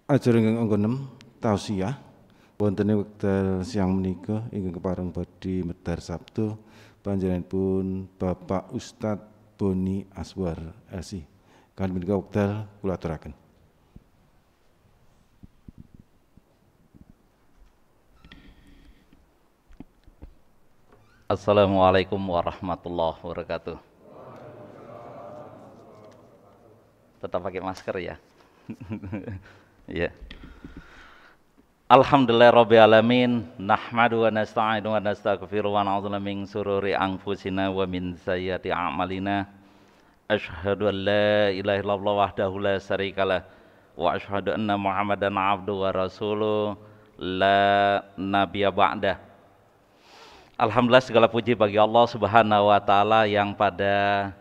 Acara ingkang angka 6 tausiah wonten ing wekdal siang menika ingkang kepareng badhe medhar Sabtu panjenenganipun Bapak Ustadz Boni Aswar LC. Kan menika wekdal kula aturaken. Assalamualaikum warahmatullahi wabarakatuh. Tetap pakai masker ya. Ya. Alhamdulillah alamin, nahmadu wa nasta'inu wa nastaghfiru wa na'udzu min sururi anfusina wa min sayyiati a'malina. Asyhadu an la ilaha illallah wahdahu la syarikalah wa asyhadu anna Muhammadan abduhu wa rasuluh la nabiyya ba'dah. Alhamdulillah segala puji bagi Allah Subhanahu wa taala yang pada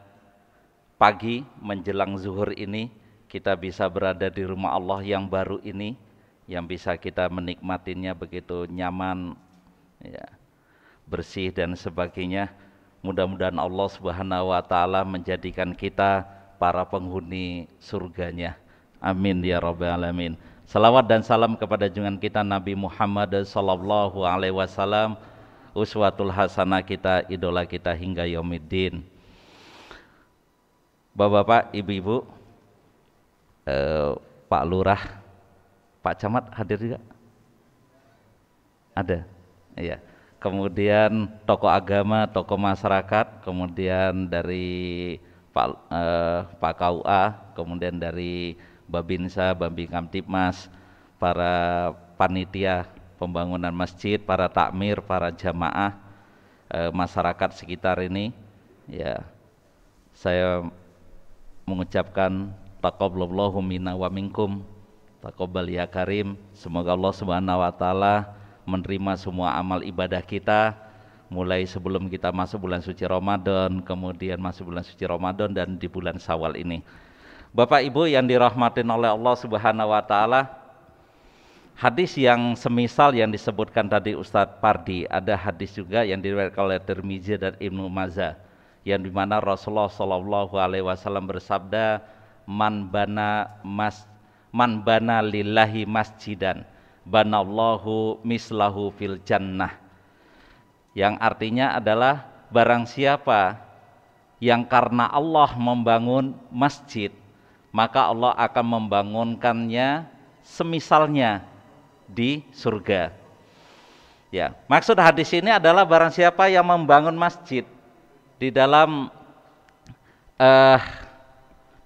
pagi menjelang zuhur ini kita bisa berada di rumah Allah yang baru ini, yang bisa kita menikmatinya begitu nyaman, ya, bersih dan sebagainya. Mudah-mudahan Allah Subhanahu wa taala menjadikan kita para penghuni surganya. Amin ya rabbal alamin. Salawat dan salam kepada junjungan kita Nabi Muhammad sallallahu alaihi wasallam, uswatul hasanah kita, idola kita hingga yaumiddin. Bapak-bapak, ibu-ibu, Pak Lurah, Pak Camat hadir juga? Ada? Iya. Kemudian tokoh agama, tokoh masyarakat, kemudian dari Pak KUA, kemudian dari Babinsa, Babinkamtibmas, para panitia pembangunan masjid, para takmir, para jamaah, masyarakat sekitar ini, ya, saya mengucapkan taqabbalallahu minna wa minkum, taqabbal ya karim. Semoga Allah Subhanahu wa taala menerima semua amal ibadah kita mulai sebelum kita masuk bulan suci Ramadan, kemudian masuk bulan suci Ramadan dan di bulan Syawal ini. Bapak Ibu yang dirahmatin oleh Allah Subhanahu wa taala, hadis yang semisal yang disebutkan tadi Ustadz Pardi, ada hadis juga yang diriwayatkan oleh Tirmizi dan Ibnu Majah, yang dimana Rasulullah Shallallahu Alaihi Wasallam bersabda, man bana lillahi masjidan, banallahu mislahu fil jannah. Yang artinya adalah barang siapa yang karena Allah membangun masjid, maka Allah akan membangunkannya semisalnya di surga. Ya, maksud hadis ini adalah barang siapa yang membangun masjid. Di dalam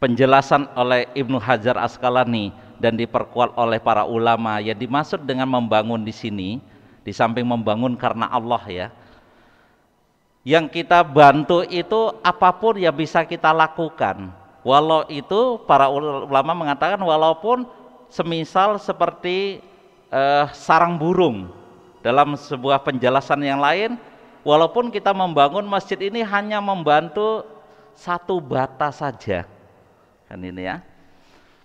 penjelasan oleh Ibnu Hajar Asqalani dan diperkuat oleh para ulama, yang dimaksud dengan membangun di sini, di samping membangun karena Allah ya, yang kita bantu itu apapun yang bisa kita lakukan. Walau itu para ulama mengatakan walaupun semisal seperti sarang burung. Dalam sebuah penjelasan yang lain, walaupun kita membangun masjid ini hanya membantu satu bata saja, kan ini ya,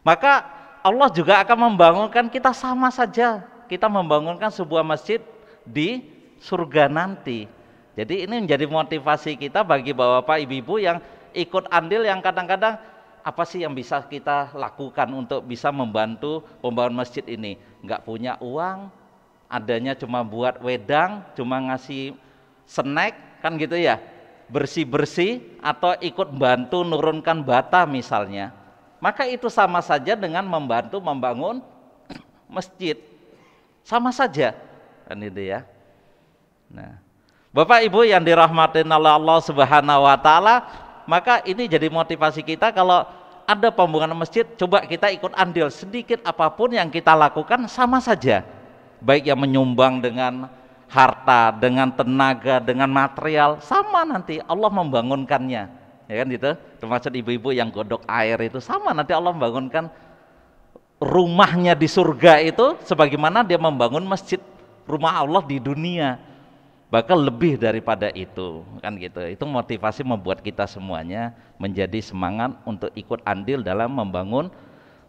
maka Allah juga akan membangunkan kita sama saja. Kita membangunkan sebuah masjid di surga nanti. Jadi ini menjadi motivasi kita bagi bapak ibu-ibu yang ikut andil, yang kadang-kadang apa sih yang bisa kita lakukan untuk bisa membantu pembangunan masjid ini. Nggak punya uang, adanya cuma buat wedang, cuma ngasih snack, kan gitu ya, bersih-bersih, atau ikut bantu nurunkan bata misalnya, maka itu sama saja dengan membantu membangun masjid, sama saja, kan itu ya. Nah, Bapak Ibu yang dirahmatin oleh Allah Subhanahu wa taala, maka ini jadi motivasi kita. Kalau ada pembangunan masjid, coba kita ikut andil, sedikit apapun yang kita lakukan sama saja, baik yang menyumbang dengan harta, dengan tenaga, dengan material, sama nanti Allah membangunkannya, ya kan gitu. Termasuk ibu-ibu yang godok air itu sama, nanti Allah membangunkan rumahnya di surga itu sebagaimana dia membangun masjid, rumah Allah di dunia, bahkan lebih daripada itu, kan gitu. Itu motivasi membuat kita semuanya menjadi semangat untuk ikut andil dalam membangun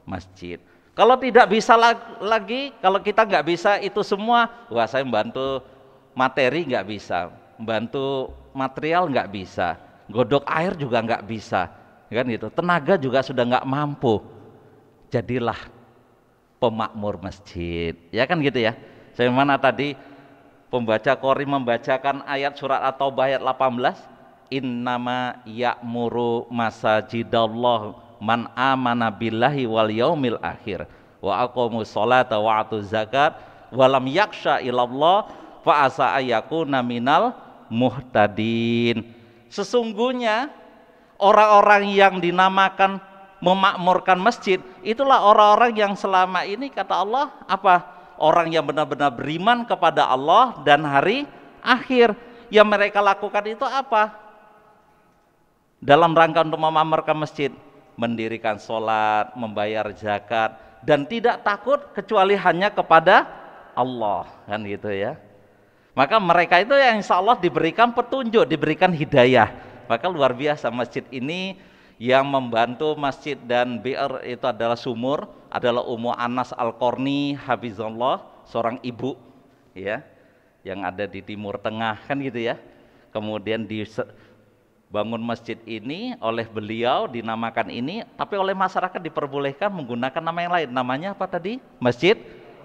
masjid. Kalau tidak bisa lagi, kalau kita nggak bisa itu semua, wah saya membantu materi nggak bisa, membantu material nggak bisa, godok air juga nggak bisa, kan gitu. Tenaga juga sudah nggak mampu. Jadilah pemakmur masjid. Ya kan gitu ya. Sebagaimana tadi pembaca Qori membacakan ayat surat At-Taubah ayat 18, innama ya'muru masajidallah man amana billahi wal yaumil akhir wa aqamus sholata wa atuz zakat wa lam yaksha ilallah fa asa ayyakuna minal muhtadin. Sesungguhnya orang-orang yang dinamakan memakmurkan masjid, itulah orang-orang yang selama ini kata Allah apa? Orang yang benar-benar beriman kepada Allah dan hari akhir. Yang mereka lakukan itu apa? Dalam rangka untuk memakmurkan masjid, mendirikan sholat, membayar zakat, dan tidak takut kecuali hanya kepada Allah, kan gitu ya. Maka mereka itu yang insya Allah diberikan petunjuk, diberikan hidayah. Maka luar biasa masjid ini yang membantu masjid dan BR itu adalah sumur, adalah Ummu Anas Al-Qarni Hafizullah, seorang ibu ya yang ada di Timur Tengah kan gitu ya. Kemudian dibangun masjid ini oleh beliau, dinamakan ini, tapi oleh masyarakat diperbolehkan menggunakan nama yang lain. Namanya apa tadi? Masjid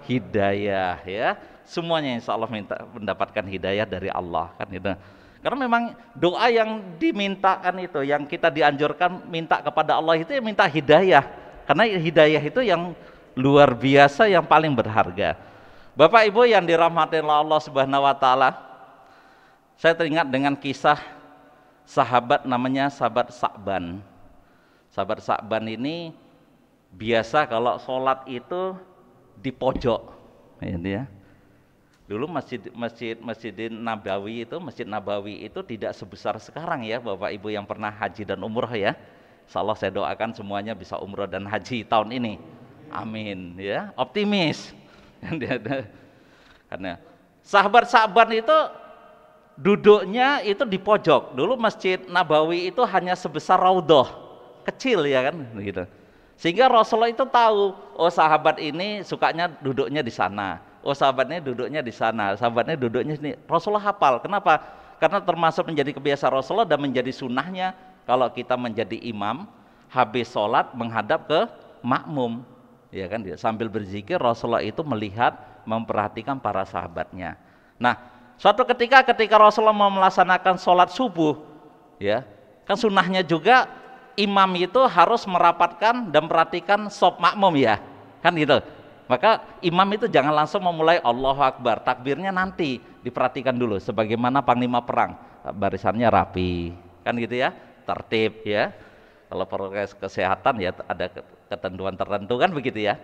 Hidayah ya. Semuanya insya Allah mendapatkan hidayah dari Allah kan gitu. Karena memang doa yang dimintakan itu, yang kita dianjurkan minta kepada Allah itu ya minta hidayah. Karena hidayah itu yang luar biasa, yang paling berharga. Bapak Ibu yang dirahmati Allah Subhanahu wa taala, saya teringat dengan kisah sahabat namanya sahabat Sa'ban. Sahabat Sa'ban ini biasa kalau sholat itu di pojok, ini ya. Dulu Masjid Nabawi itu tidak sebesar sekarang ya Bapak Ibu yang pernah haji dan umroh ya. Insyaallah saya doakan semuanya bisa umroh dan haji tahun ini. Amin ya. Optimis. Karena sahabat Sa'ban itu duduknya itu di pojok. Dulu Masjid Nabawi itu hanya sebesar raudhah, kecil ya kan gitu. Sehingga Rasulullah itu tahu, oh sahabat ini sukanya duduknya di sana. Oh sahabatnya duduknya di sana, sahabatnya duduknya sini. Rasulullah hafal. Kenapa? Karena termasuk menjadi kebiasaan Rasulullah dan menjadi sunnahnya kalau kita menjadi imam, habis sholat menghadap ke makmum, ya kan? Sambil berzikir Rasulullah itu melihat, memperhatikan para sahabatnya. Nah, suatu ketika Rasulullah mau melaksanakan sholat subuh, ya kan sunnahnya juga imam itu harus merapatkan dan perhatikan sop makmum ya, kan gitu. Maka imam itu jangan langsung memulai Allahu Akbar, takbirnya nanti diperhatikan dulu sebagaimana panglima perang, barisannya rapi kan gitu ya, tertib ya. Kalau prokes kesehatan ya ada ketentuan tertentu kan begitu ya.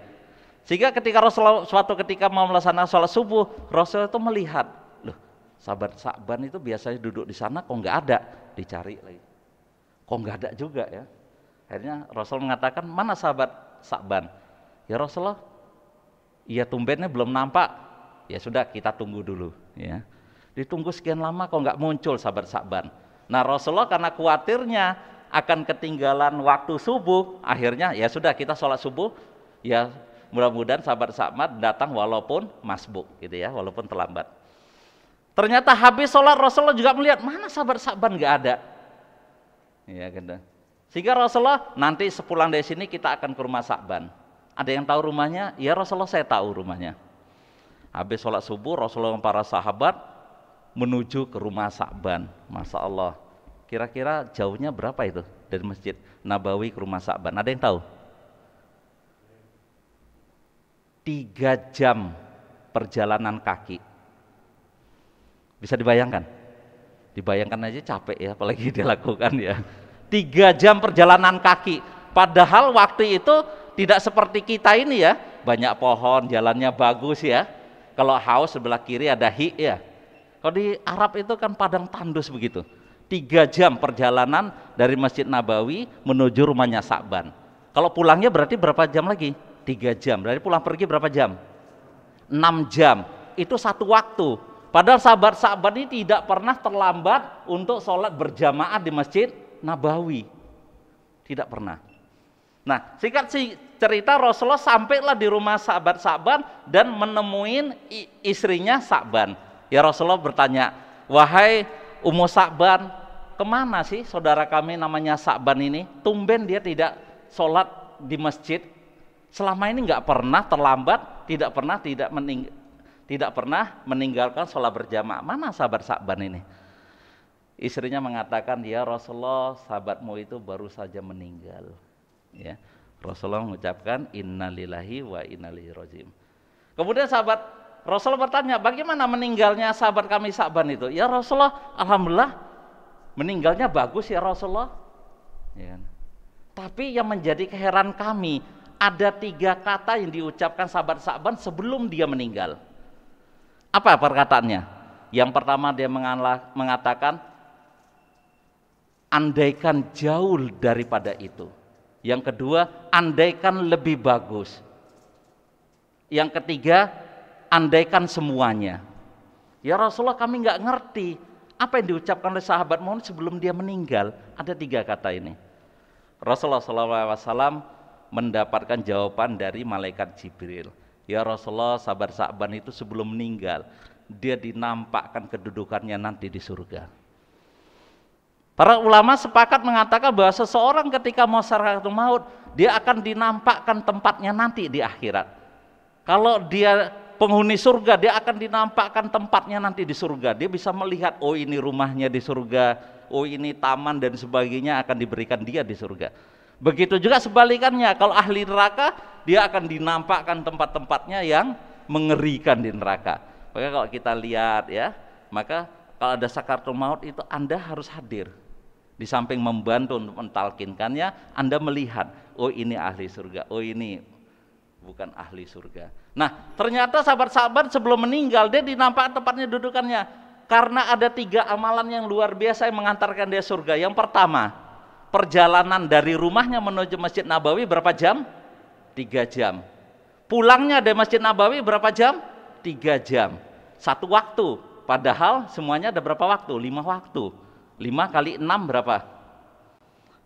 Sehingga ketika Rasulullah suatu ketika mau melaksanakan sholat subuh, Rasul itu melihat, loh sahabat Sa'ban itu biasanya duduk di sana kok nggak ada, dicari lagi kok nggak ada juga ya. Akhirnya Rasul mengatakan, mana sahabat Sa'ban? Ya Rasulullah, iya tumbennya belum nampak. Ya sudah kita tunggu dulu ya. Ditunggu sekian lama kok nggak muncul sahabat Sa'ban. Nah Rasulullah karena khawatirnya akan ketinggalan waktu subuh, akhirnya ya sudah kita sholat subuh ya, mudah-mudahan sahabat Sa'ban datang walaupun masbuk gitu ya, walaupun terlambat. Ternyata habis sholat Rasulullah juga melihat mana sahabat Sa'ban nggak ada ya gitu. Sehingga Rasulullah nanti sepulang dari sini kita akan ke rumah Sa'ban. Ada yang tahu rumahnya? Ya Rasulullah saya tahu rumahnya. Habis sholat subuh Rasulullah dan para sahabat menuju ke rumah Sa'ban. Masya Allah. Kira-kira jauhnya berapa itu dari Masjid Nabawi ke rumah Sa'ban? Ada yang tahu? 3 jam perjalanan kaki. Bisa dibayangkan? Dibayangkan aja capek ya, apalagi dilakukan ya. 3 jam perjalanan kaki. Padahal waktu itu tidak seperti kita ini ya, banyak pohon, jalannya bagus ya. Kalau haus sebelah kiri ada hi ya. Kalau di Arab itu kan padang tandus begitu. 3 jam perjalanan dari Masjid Nabawi menuju rumahnya Sa'ban. Kalau pulangnya berarti berapa jam lagi? 3 jam. Dari pulang pergi berapa jam? 6 jam. Itu satu waktu. Padahal sahabat Sa'ban ini tidak pernah terlambat untuk sholat berjamaah di Masjid Nabawi. Tidak pernah. Nah, singkat cerita Rasulullah sampailah di rumah sahabat Sa'ban dan menemuin istrinya Sa'ban. Ya Rasulullah bertanya, wahai Ummu Sa'ban, kemana sih saudara kami namanya Sa'ban ini? Tumben dia tidak sholat di masjid selama ini nggak pernah terlambat, tidak pernah meninggalkan sholat berjamaah. Mana sahabat Sa'ban ini? Istrinya mengatakan, ya Rasulullah, sahabatmu itu baru saja meninggal. Ya, Rasulullah mengucapkan innalillahi wa inna ilaihi raji'un. Kemudian sahabat Rasulullah bertanya, bagaimana meninggalnya sahabat kami Sa'ban itu? Ya Rasulullah, alhamdulillah meninggalnya bagus ya Rasulullah. Ya. Tapi yang menjadi keheran kami, ada 3 kata yang diucapkan sahabat Sa'ban sebelum dia meninggal. Apa perkataannya? Yang pertama dia mengatakan, andaikan jauh daripada itu. Yang kedua, andaikan lebih bagus. Yang ketiga, andaikan semuanya. Ya Rasulullah, kami nggak ngerti apa yang diucapkan oleh sahabat Muhammad sebelum dia meninggal. Ada 3 kata ini. Rasulullah SAW mendapatkan jawaban dari malaikat Jibril. Ya Rasulullah, sahabat Sa'ban itu sebelum meninggal, dia dinampakkan kedudukannya nanti di surga. Para ulama sepakat mengatakan bahwa seseorang ketika mau sakaratul maut, dia akan dinampakkan tempatnya nanti di akhirat. Kalau dia penghuni surga, dia akan dinampakkan tempatnya nanti di surga. Dia bisa melihat, oh ini rumahnya di surga, oh ini taman dan sebagainya akan diberikan dia di surga. Begitu juga sebalikannya, kalau ahli neraka, dia akan dinampakkan tempat-tempatnya yang mengerikan di neraka. Maka kalau kita lihat ya, maka kalau ada sakaratul maut itu Anda harus hadir. Di samping membantu untuk mentalkinkannya, Anda melihat, oh ini ahli surga, oh ini bukan ahli surga. Nah, ternyata sahabat-sahabat sebelum meninggal, dia dinampakkan tempatnya dudukannya. Karena ada 3 amalan yang luar biasa yang mengantarkan dia surga. Yang pertama, perjalanan dari rumahnya menuju Masjid Nabawi berapa jam? 3 jam. Pulangnya dari Masjid Nabawi berapa jam? 3 jam. 1 waktu. Padahal semuanya ada berapa waktu? 5 waktu. 5 kali 6 berapa?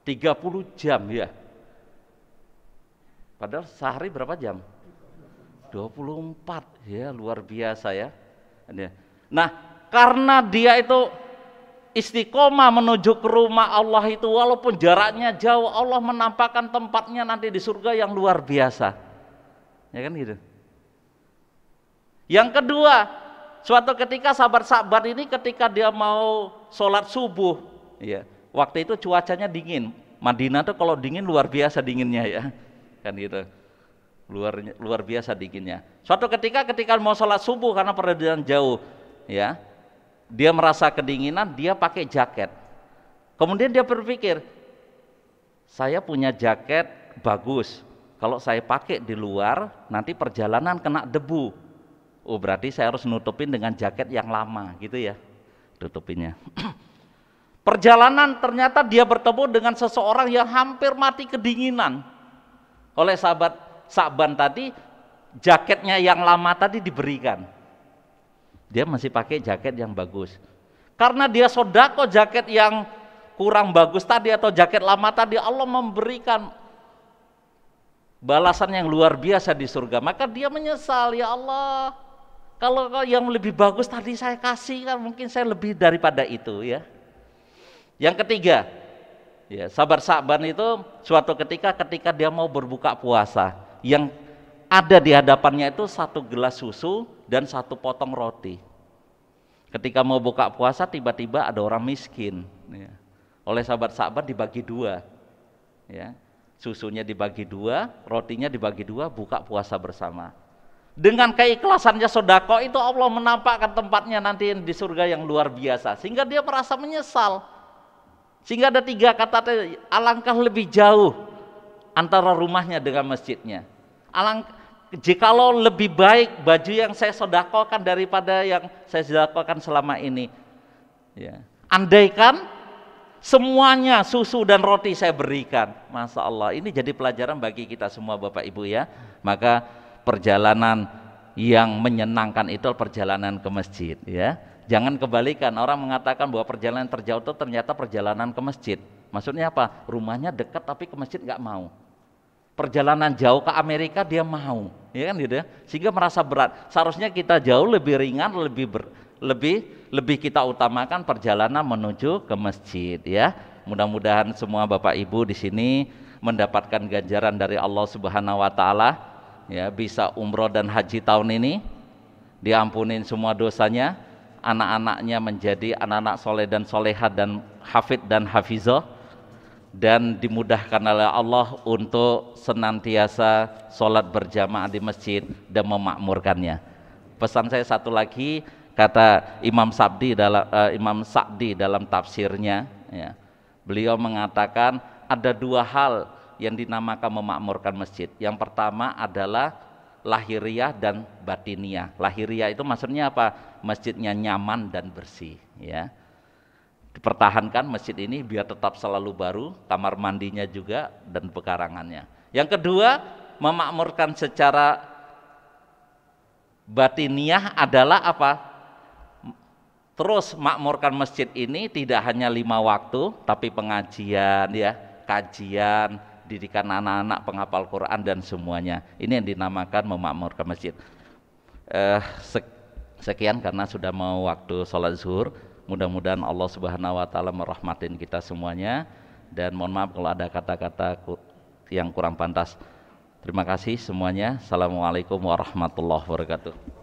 30 jam ya. Padahal sehari berapa jam? 24 ya, luar biasa ya. Nah, karena dia itu istiqomah menuju ke rumah Allah itu, walaupun jaraknya jauh, Allah menampakkan tempatnya nanti di surga yang luar biasa. Ya kan gitu. Yang kedua, suatu ketika sahabat-sahabat ini ketika dia mau sholat subuh, ya, waktu itu cuacanya dingin. Madinah tuh kalau dingin luar biasa dinginnya ya, kan gitu. Luar biasa dinginnya. Suatu ketika mau sholat subuh karena perjalanan jauh, ya, dia merasa kedinginan, dia pakai jaket. Kemudian dia berpikir, saya punya jaket bagus. Kalau saya pakai di luar, nanti perjalanan kena debu. Oh berarti saya harus nutupin dengan jaket yang lama gitu ya, tutupinnya. Perjalanan ternyata dia bertemu dengan seseorang yang hampir mati kedinginan. Oleh sahabat Sa'ban tadi, jaketnya yang lama tadi diberikan. Dia masih pakai jaket yang bagus. Karena dia sodako jaket yang kurang bagus tadi atau jaket lama tadi, Allah memberikan balasan yang luar biasa di surga. Maka dia menyesal, ya Allah, kalau yang lebih bagus tadi saya kasih, kan mungkin saya lebih daripada itu ya. Yang ketiga, ya, sahabat Sa'ban itu suatu ketika dia mau berbuka puasa, yang ada di hadapannya itu 1 gelas susu dan 1 potong roti. Ketika mau buka puasa, tiba-tiba ada orang miskin ya. Oleh sahabat Sa'ban dibagi 2 ya. Susunya dibagi 2, rotinya dibagi 2, buka puasa bersama. Dengan keikhlasannya sodako itu, Allah menampakkan tempatnya nanti di surga yang luar biasa, sehingga dia merasa menyesal. Sehingga ada 3 kata, alangkah lebih jauh antara rumahnya dengan masjidnya. Jikalau lebih baik baju yang saya sodakokan daripada yang saya sodakokan selama ini ya. Andaikan semuanya susu dan roti saya berikan. Masya Allah, ini jadi pelajaran bagi kita semua Bapak Ibu ya. Maka perjalanan yang menyenangkan itu perjalanan ke masjid ya. Jangan kebalikan, orang mengatakan bahwa perjalanan terjauh itu ternyata perjalanan ke masjid. Maksudnya apa? Rumahnya dekat tapi ke masjid nggak mau. Perjalanan jauh ke Amerika dia mau, ya kan gitu ya. Sehingga merasa berat. Seharusnya kita jauh lebih ringan, lebih kita utamakan perjalanan menuju ke masjid ya. Mudah-mudahan semua Bapak Ibu di sini mendapatkan ganjaran dari Allah Subhanahu wa taala, ya, bisa umroh dan haji tahun ini, diampunin semua dosanya, anak-anaknya menjadi anak-anak soleh dan solehat dan hafid dan hafizah, dan dimudahkan oleh Allah untuk senantiasa sholat berjamaah di masjid dan memakmurkannya. Pesan saya satu lagi, kata Imam Sa'di dalam tafsirnya, ya, beliau mengatakan ada dua hal yang dinamakan memakmurkan masjid. Yang pertama adalah lahiriah dan batiniah. Lahiriah itu maksudnya apa? Masjidnya nyaman dan bersih, ya. Dipertahankan masjid ini biar tetap selalu baru, kamar mandinya juga dan pekarangannya. Yang kedua, memakmurkan secara batiniah adalah apa? Terus makmurkan masjid ini tidak hanya 5 waktu, tapi pengajian, ya, kajian, didikan anak-anak penghafal Quran dan semuanya. Ini yang dinamakan memakmurkan masjid. Sekian karena sudah mau waktu sholat zuhur. Mudah-mudahan Allah Subhanahu wa taala merahmatin kita semuanya, dan mohon maaf kalau ada kata-kata yang kurang pantas. Terima kasih semuanya. Assalamualaikum warahmatullahi wabarakatuh.